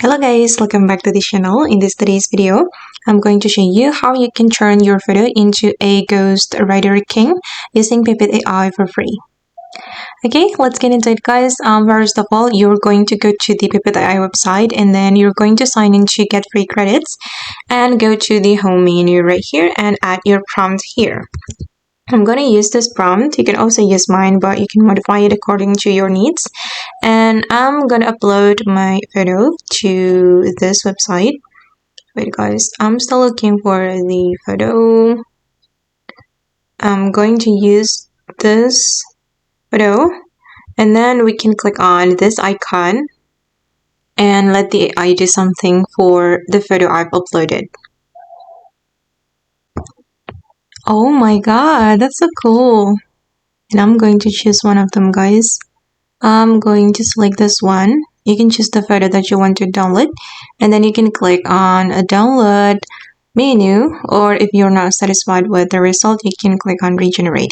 Hello guys, welcome back to the channel. In today's video, I'm going to show you how you can turn your photo into a ghost writer king using Pippit AI for free. Okay, let's get into it guys. First of all, you're going to go to the Pippit AI website and then you're going to sign in to get free credits and go to the home menu right here and add your prompt here. I'm going to use this prompt. You can also use mine, but you can modify it according to your needs. And I'm going to upload my photo to this website. Wait guys, I'm still looking for the photo. I'm going to use this photo. And then we can click on this icon and let the AI do something for the photo I've uploaded. Oh my god, that's so cool. And I'm going to choose one of them guys. I'm going to select this one. You can choose the photo that you want to download and then you can click on a download menu, or if you're not satisfied with the result, you can click on regenerate